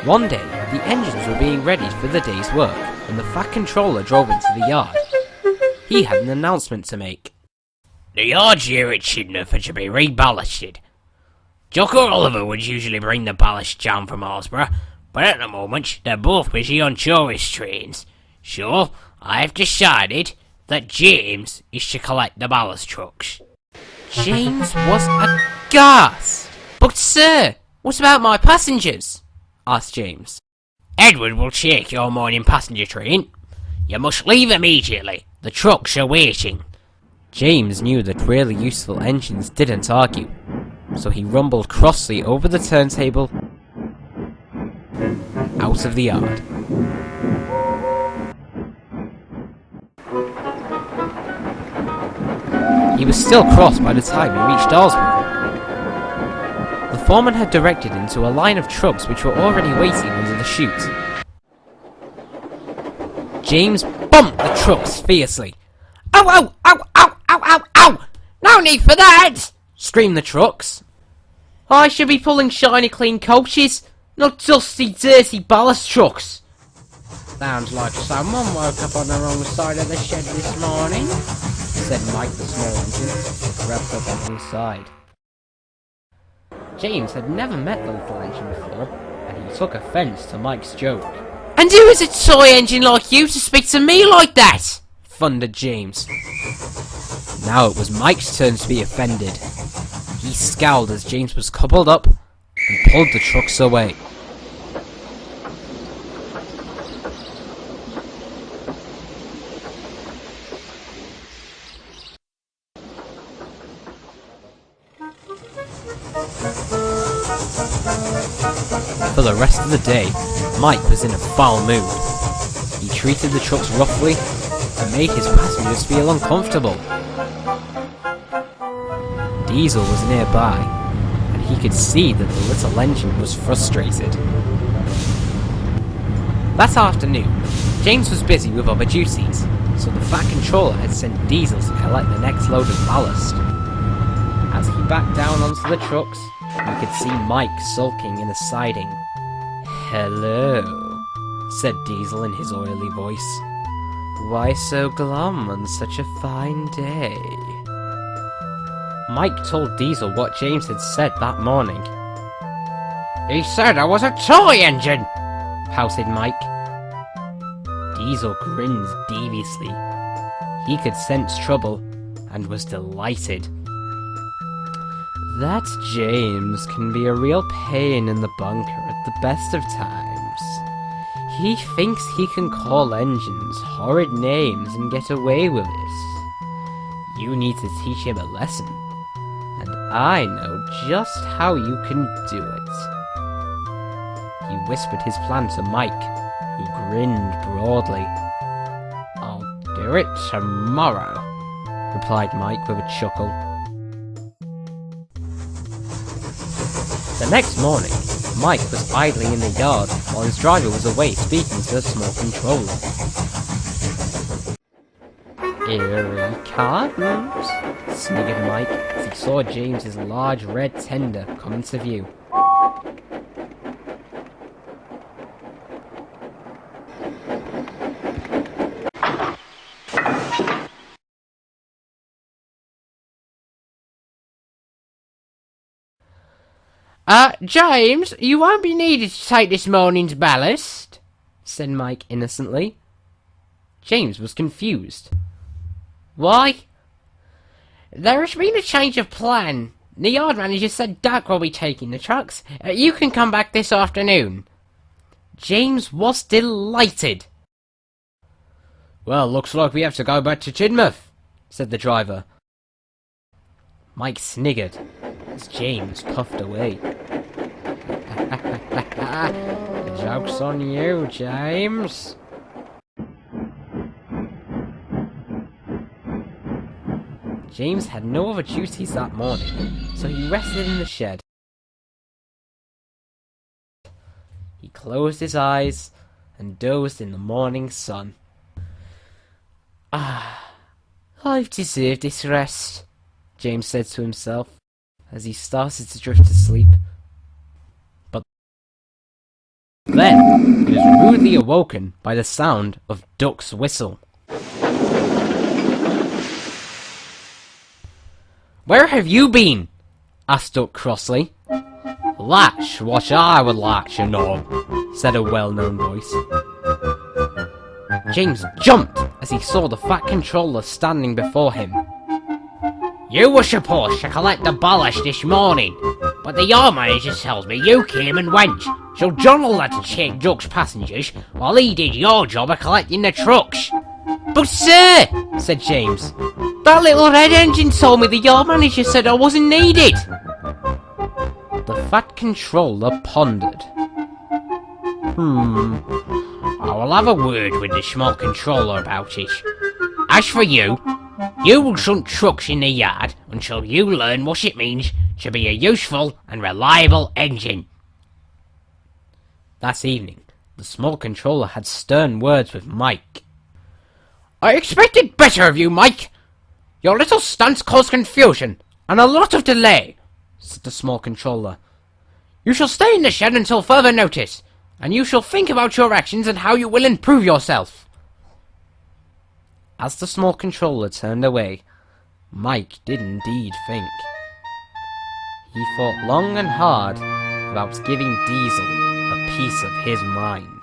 One day, the engines were being readied for the day's work when the Fat Controller drove into the yard. He had an announcement to make. The yards here at Chidmouth are to be reballasted. Jock or Oliver would usually bring the ballast down from Arlesburgh, but at the moment they're both busy on tourist trains. So, I've decided that James is to collect the ballast trucks. James was aghast. But sir, what about my passengers? Asked James. Edward will take your morning passenger train. You must leave immediately. The trucks are waiting. James knew that really useful engines didn't argue, so he rumbled crossly over the turntable out of the yard. He was still cross by the time he reached Arlesburgh. The foreman had directed him to a line of trucks which were already waiting under the chute. James bumped the trucks fiercely. Ow, ow, ow, ow, ow, ow, ow! No need for that! Screamed the trucks. I should be pulling shiny clean coaches, not dusty dirty ballast trucks. Sounds like someone woke up on the wrong side of the shed this morning, said Mike the small engine, wrapped up on one side. James had never met the little engine before, and he took offence to Mike's joke. And who is a toy engine like you to speak to me like that? Thundered James. Now it was Mike's turn to be offended. He scowled as James was coupled up and pulled the trucks away. For the rest of the day, Mike was in a foul mood. He treated the trucks roughly and made his passengers feel uncomfortable. Diesel was nearby, and he could see that the little engine was frustrated. That afternoon, James was busy with other duties, so the Fat Controller had sent Diesel to collect the next load of ballast. As he backed down onto the trucks, you could see Mike sulking in the siding. "Hello," said Diesel in his oily voice. "Why so glum on such a fine day?" Mike told Diesel what James had said that morning. He said I was a toy engine, pouted Mike. Diesel grinned deviously. He could sense trouble and was delighted. That James can be a real pain in the bunker at the best of times. He thinks he can call engines horrid names and get away with it. You need to teach him a lesson, and I know just how you can do it. He whispered his plan to Mike, who grinned broadly. "I'll do it tomorrow," replied Mike with a chuckle. The next morning, Mike was idling in the yard while his driver was away speaking to the small controller. "Here he comes," sniggered Mike as he saw James's large red tender come into view. James, you won't be needed to take this morning's ballast," said Mike innocently. James was confused. "Why?" "There has been a change of plan. The yard manager said Doc will be taking the trucks. You can come back this afternoon." James was delighted. "Well, looks like we have to go back to Chidmouth," said the driver. Mike sniggered as James puffed away. "The joke's on you, James." James had no other duties that morning, so he rested in the shed. He closed his eyes and dozed in the morning sun. "I've deserved this rest," James said to himself as he started to drift to sleep. But Then he was rudely awoken by the sound of Duck's whistle. "Where have you been?" asked Duck crossly. "That's what I would like to know," said a well-known voice. James jumped as he saw the Fat Controller standing before him. You were supposed to collect the ballast this morning, but the yard manager tells me you came and went, so John will have to take Duck's passengers while he did your job of collecting the trucks." "But sir," said James, "that little red engine told me the yard manager said I wasn't needed." The Fat Controller pondered. I will have a word with the small controller about it. As for you, you will shunt trucks in the yard until you learn what it means to be a useful and reliable engine." That evening, the small controller had stern words with Mike. "I expected better of you, Mike. Your little stunts caused confusion and a lot of delay," said the small controller. "You shall stay in the shed until further notice, and you shall think about your actions and how you will improve yourself." As the small controller turned away, Mike did indeed think. He thought long and hard about giving Diesel a piece of his mind.